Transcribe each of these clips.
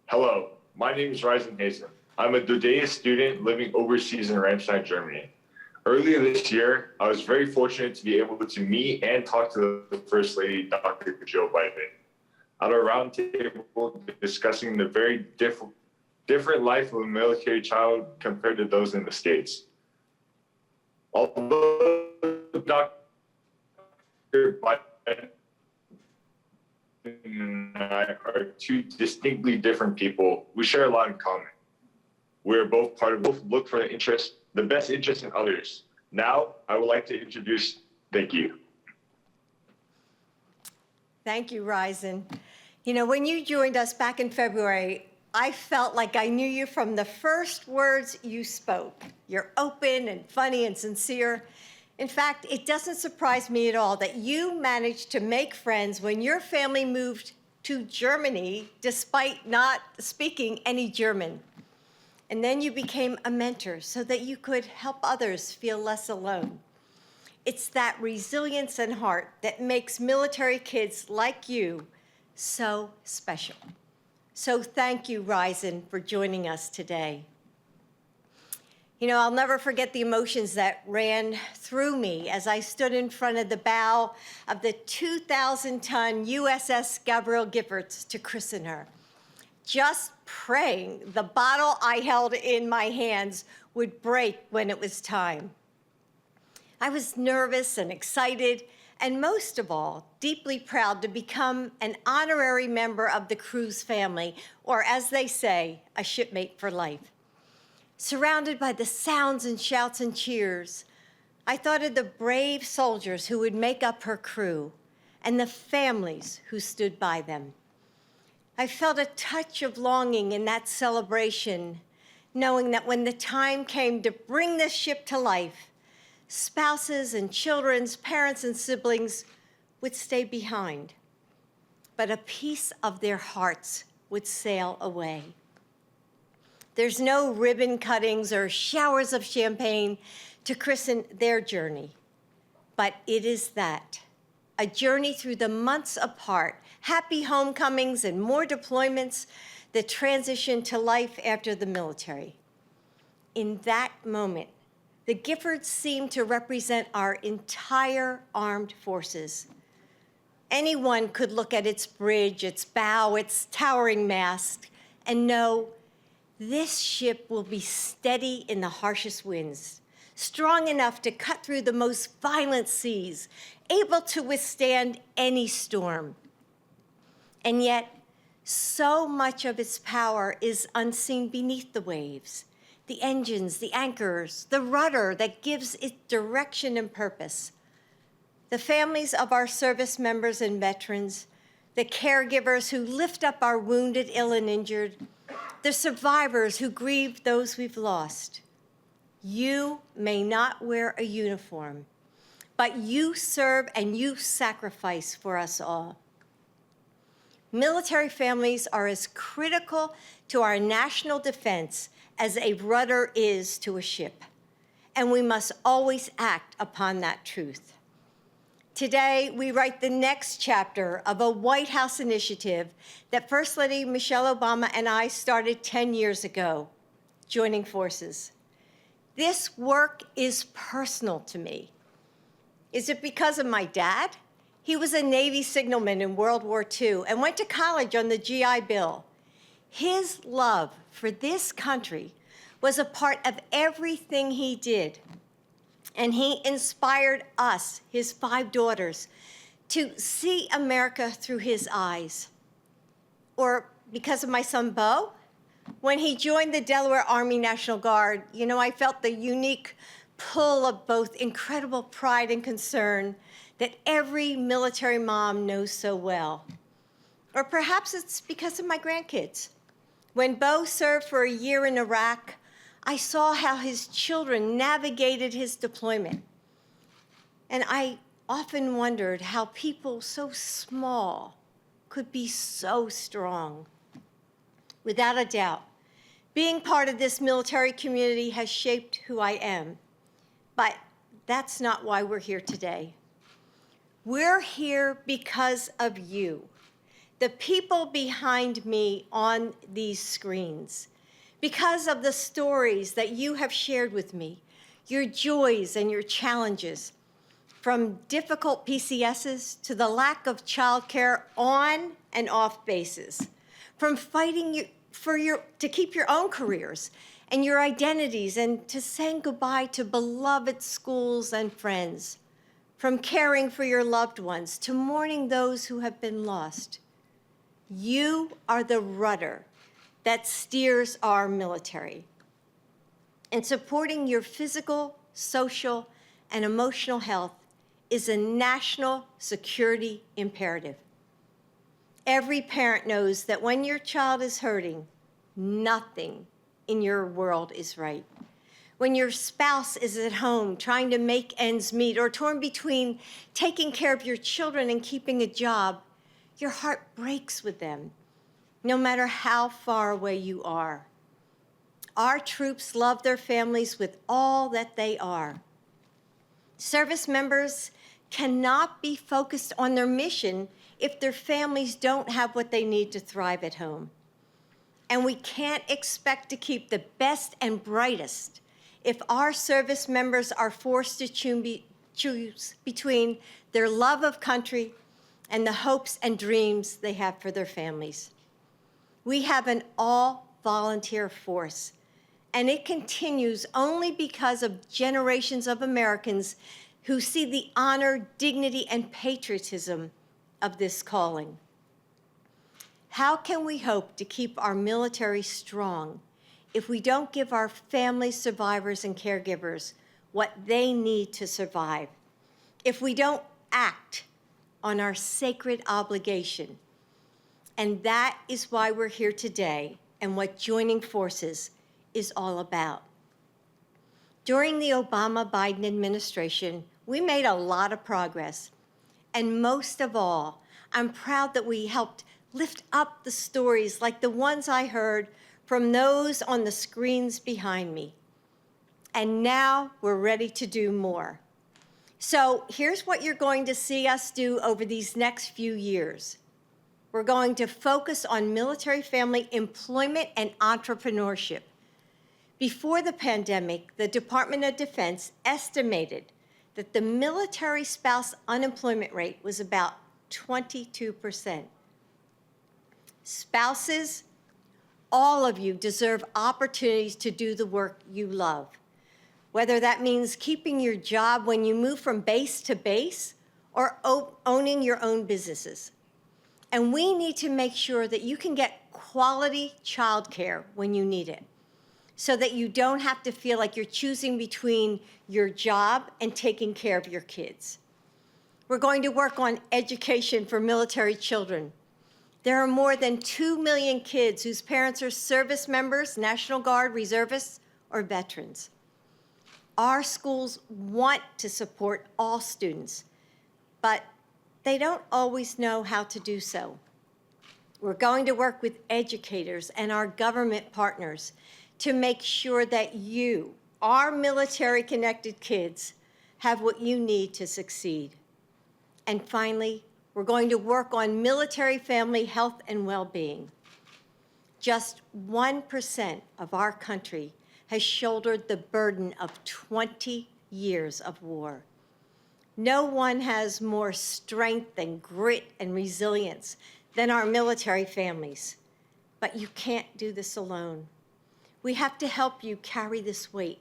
Hello, my name is Ryzen Hazen. I'm a Dodeus student living overseas in Ramstein, Germany. Earlier this year, I was very fortunate to be able to meet and talk to the First Lady, Dr. Joe Biden, at a round table discussing the very different life of a military child compared to those in the States. Although Dr. Biden and I are two distinctly different people, we share a lot in common. We're both look for the best interest in others. Now, I would like to introduce, thank you. Thank you, Ryzen. You know, when you joined us back in February, I felt like I knew you from the first words you spoke. You're open and funny and sincere. In fact, it doesn't surprise me at all that you managed to make friends when your family moved to Germany despite not speaking any German. And then you became a mentor so that you could help others feel less alone. It's that resilience and heart that makes military kids like you so special. So thank you, Ryzen, for joining us today. You know, I'll never forget the emotions that ran through me as I stood in front of the bow of the 2,000-ton USS Gabriel Giffords to christen her, just praying the bottle I held in my hands would break when it was time. I was nervous and excited, and most of all, deeply proud to become an honorary member of the crew's family, or as they say, a shipmate for life. Surrounded by the sounds and shouts and cheers, I thought of the brave soldiers who would make up her crew and the families who stood by them. I felt a touch of longing in that celebration, knowing that when the time came to bring this ship to life, spouses and children's parents and siblings would stay behind, but a piece of their hearts would sail away. There's no ribbon cuttings or showers of champagne to christen their journey, but it is that, a journey through the months apart, happy homecomings and more deployments, the transition to life after the military. In that moment, the Giffords seemed to represent our entire armed forces. Anyone could look at its bridge, its bow, its towering mast, and know this ship will be steady in the harshest winds, strong enough to cut through the most violent seas, able to withstand any storm. And yet, so much of its power is unseen beneath the waves. The engines, the anchors, the rudder that gives it direction and purpose. The families of our service members and veterans, the caregivers who lift up our wounded, ill, and injured, the survivors who grieve those we've lost. You may not wear a uniform, but you serve and you sacrifice for us all. Military families are as critical to our national defense as a rudder is to a ship, and we must always act upon that truth. Today, we write the next chapter of a White House initiative that First Lady Michelle Obama and I started 10 years ago, joining forces. This work is personal to me. Is it because of my dad? He was a Navy signalman in World War II and went to college on the GI Bill. His love for this country was a part of everything he did. And he inspired us, his 5 daughters, to see America through his eyes. Or because of my son, Bo, when he joined the Delaware Army National Guard, you know, I felt the unique pull of both incredible pride and concern that every military mom knows so well. Or perhaps it's because of my grandkids. When Bo served for a year in Iraq, I saw how his children navigated his deployment. And I often wondered how people so small could be so strong. Without a doubt, being part of this military community has shaped who I am. But that's not why we're here today. We're here because of you, the people behind me on these screens, because of the stories that you have shared with me, your joys and your challenges, from difficult PCSs to the lack of childcare on and off bases, from fighting to keep your own careers and your identities, and to saying goodbye to beloved schools and friends, from caring for your loved ones to mourning those who have been lost. You are the rudder that steers our military. And supporting your physical, social, and emotional health is a national security imperative. Every parent knows that when your child is hurting, nothing in your world is right. When your spouse is at home trying to make ends meet, or torn between taking care of your children and keeping a job, your heart breaks with them, no matter how far away you are. Our troops love their families with all that they are. Service members cannot be focused on their mission if their families don't have what they need to thrive at home. And we can't expect to keep the best and brightest if our service members are forced to choose between their love of country and the hopes and dreams they have for their families. We have an all-volunteer force, and it continues only because of generations of Americans who see the honor, dignity, and patriotism of this calling. How can we hope to keep our military strong if we don't give our family survivors and caregivers what they need to survive? If we don't act on our sacred obligation? And that is why we're here today and what joining forces is all about. During the Obama-Biden administration, we made a lot of progress. And most of all, I'm proud that we helped lift up the stories like the ones I heard from those on the screens behind me. And now we're ready to do more. So here's what you're going to see us do over these next few years. We're going to focus on military family employment and entrepreneurship. Before the pandemic, the Department of Defense estimated that the military spouse unemployment rate was about 22%. Spouses, all of you deserve opportunities to do the work you love, whether that means keeping your job when you move from base to base or owning your own businesses. And we need to make sure that you can get quality childcare when you need it, so that you don't have to feel like you're choosing between your job and taking care of your kids. We're going to work on education for military children. There are more than 2 million kids whose parents are service members, National Guard, reservists, or veterans. Our schools want to support all students, but they don't always know how to do so. We're going to work with educators and our government partners to make sure that you, our military-connected kids, have what you need to succeed. And finally, we're going to work on military family health and well-being. Just 1% of our country has shouldered the burden of 20 years of war. No one has more strength and grit and resilience than our military families. But you can't do this alone. We have to help you carry this weight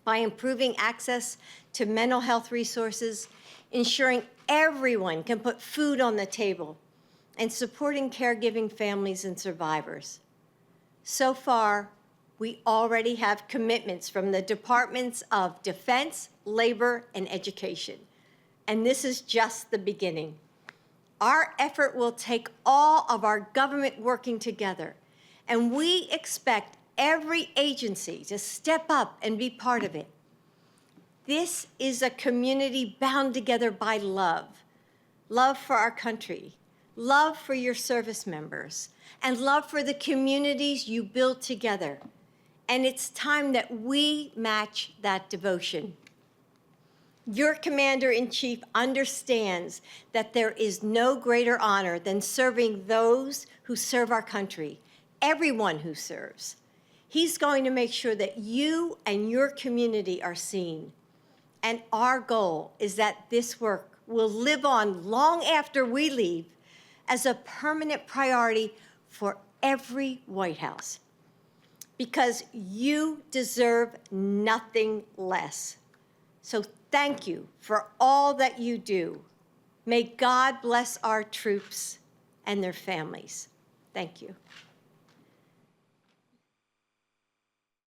by improving access to mental health resources, ensuring everyone can put food on the table, and supporting caregiving families and survivors. So far, we already have commitments from the Departments of Defense, Labor, and Education. And this is just the beginning. Our effort will take all of our government working together, and we expect every agency to step up and be part of it. This is a community bound together by love. Love for our country, love for your service members, and love for the communities you build together. And it's time that we match that devotion. Your commander-in-chief understands that there is no greater honor than serving those who serve our country, everyone who serves. He's going to make sure that you and your community are seen. And our goal is that this work will live on long after we leave as a permanent priority for every White House. Because you deserve nothing less. So thank you for all that you do. May God bless our troops and their families. Thank you.